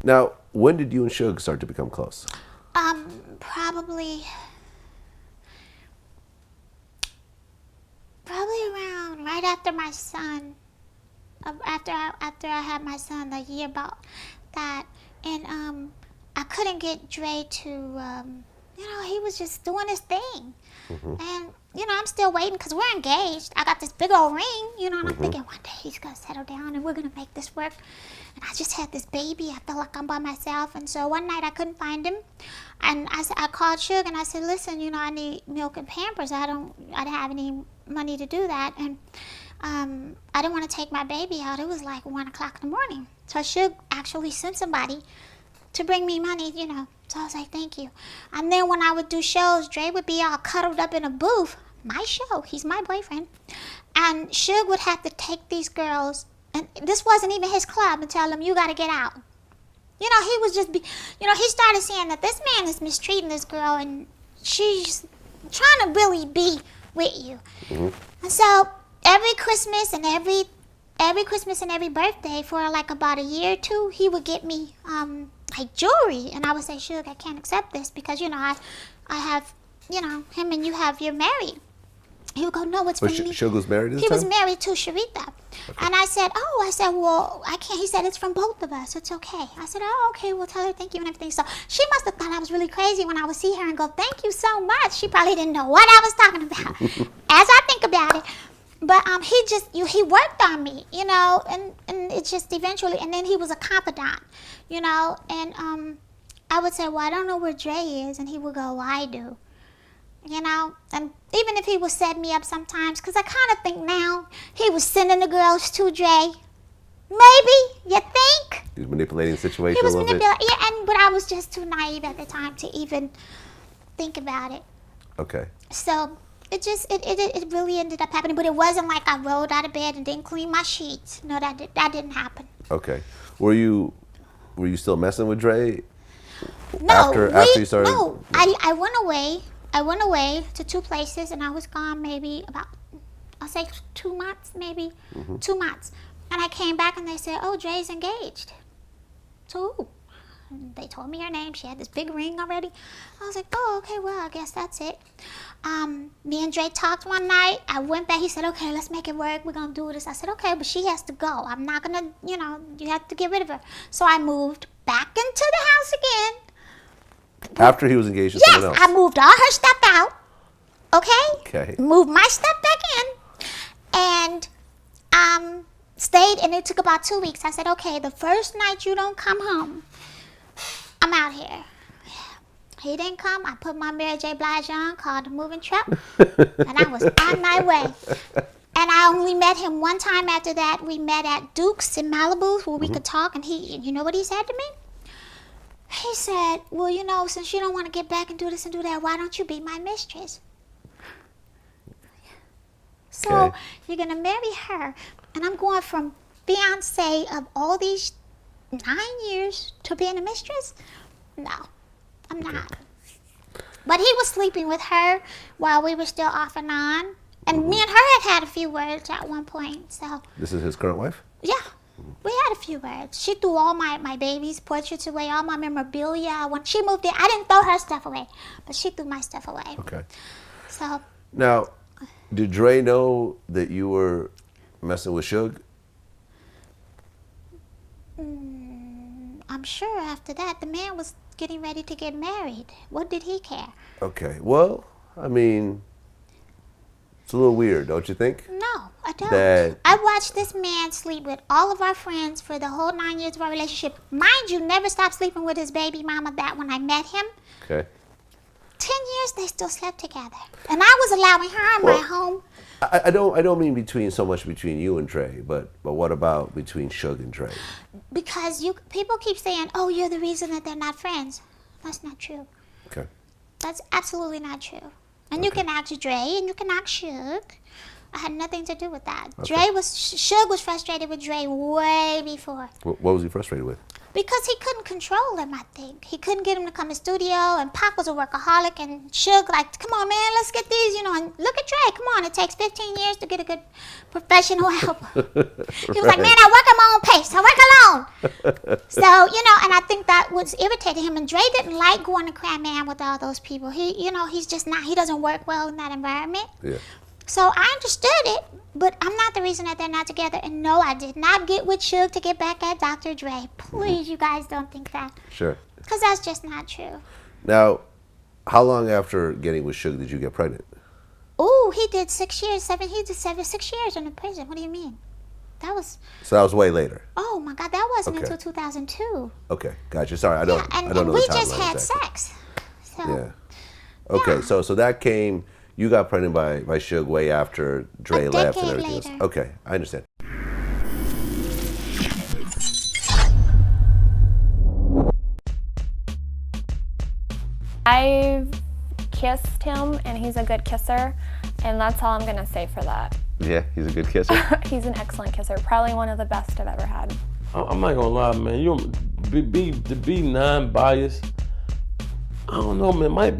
Now, when did you and Suge start to become close? Probably around right after my son. After I had my son, the year about that, and I couldn't get Dre to, he was just doing his thing, and I'm still waiting because we're engaged. I got this big old ring, and I'm thinking one day he's gonna settle down and we're gonna make this work. And I just had this baby. I felt like I'm by myself, and so one night I couldn't find him, and I called Suge and I said, listen, I need milk and Pampers. I didn't have any money to do that, and I didn't want to take my baby out. It was like 1 o'clock in the morning. So Suge actually sent somebody to bring me money, So I was like, thank you. And then when I would do shows, Dre would be all cuddled up in a booth. My show. He's my boyfriend. And Suge would have to take these girls, and this wasn't even his club, and tell them, you got to get out. He was just, he started saying that this man is mistreating this girl, and she's trying to really be with you. And so every Christmas and every birthday for like about a year or two, he would get me like jewelry, and I would say, Suge, I can't accept this because I have him and you're married. He would go, no, it's for me. Suge was married at the He time? was married to Sharita. Okay. And I said, well, I can't. He said, it's from both of us. It's okay. I said, oh, okay, well, tell her thank you and everything. So she must have thought I was really crazy when I would see her and go, thank you so much. She probably didn't know what I was talking about as I think about it. But he worked on me, and it just eventually, and then he was a confidant, and I would say, well, I don't know where Dre is, and he would go, well, I do. And even if he would set me up sometimes, because I kind of think now he was sending the girls to Dre. Maybe, you think? He was manipulating the situation a little bit? Yeah, but I was just too naive at the time to even think about it. Okay. So it really ended up happening, but it wasn't like I rolled out of bed and didn't clean my sheets. No, that didn't happen. Okay. Were you still messing with Dre? No, after you started? No, I went away. I went away to 2 places, and I was gone maybe about, I'll say 2 months, maybe 2 months. And I came back, and they said, oh, Dre's engaged. To who? And they told me her name. She had this big ring already. I was like, oh, okay, well, I guess that's it. Me and Dre talked one night. I went back. He said, okay, let's make it work. We're going to do this. I said, okay, but she has to go. I'm not going to, you have to get rid of her. So I moved back into the house again. After he was engaged to someone else? Yes, I moved all her stuff out, Okay. Moved my stuff back in, and stayed, and it took about 2 weeks. I said, okay, the first night you don't come home, I'm out here. He didn't come. I put my Mary J. Blige on, called the moving truck, and I was on my way. And I only met him one time after that. We met at Duke's in Malibu where we could talk, and you know what he said to me? He said, well, since you don't want to get back and do this and do that, why don't you be my mistress? So you're going to marry her, and I'm going from fiance of all these 9 years to being a mistress? No, I'm not. But he was sleeping with her while we were still off and on. And me and her had a few words at one point. So This is his current wife? Yeah. We had a few words. She threw all my baby's portraits away, all my memorabilia. When she moved in, I didn't throw her stuff away, but she threw my stuff away. Okay. So. Now, did Dre know that you were messing with Suge? I'm sure after that, the man was getting ready to get married. What did he care? Okay. Well, I mean, it's a little weird, don't you think? No, I don't. I watched this man sleep with all of our friends for the whole 9 years of our relationship. Mind you, never stopped sleeping with his baby mama that when I met him. Okay. 10 years they still slept together. And I was allowing her in my home. I don't mean so much between you and Dre, but what about between Suge and Dre? Because people keep saying, oh, you're the reason that they're not friends. That's not true. Okay. That's absolutely not true. And you can ask Dre and you can ask Suge. I had nothing to do with that. Okay. Suge was frustrated with Dre way before. What was he frustrated with? Because he couldn't control him, I think. He couldn't get him to come to studio, and Pac was a workaholic, and Suge like, come on, man, let's get these, and look at Dre, come on, it takes 15 years to get a good professional album. He was like, man, I work at my own pace, I work alone. So, and I think that was irritating him, and Dre didn't like going to Crab Man with all those people. He's just not, he doesn't work well in that environment. Yeah. So I understood it, but I'm not the reason that they're not together. And no, I did not get with Suge to get back at Dr. Dre. Please, you guys don't think that. Sure. Because that's just not true. Now, how long after getting with Suge did you get pregnant? Ooh, he did 6 years, 6 years in the prison. What do you mean? So that was way later. Oh my God, that wasn't Okay. until 2002. Okay, gotcha. Sorry, I don't know and we the just timeline had exactly. sex. So, Yeah. Okay, so that came. You got pregnant by Suge way after Dre left and everything else. later. Okay, I understand. I've kissed him, and he's a good kisser, and that's all I'm gonna say for that. Yeah, he's a good kisser. He's an excellent kisser, probably one of the best I've ever had. I'm not gonna lie, man. You to be non-biased. I don't know, man. I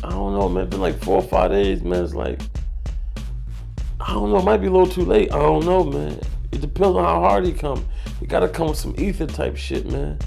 don't know, man. It's been like 4 or 5 days, man. It's like, I don't know. It might be a little too late. I don't know, man. It depends on how hard he come. He gotta come with some ether type shit, man.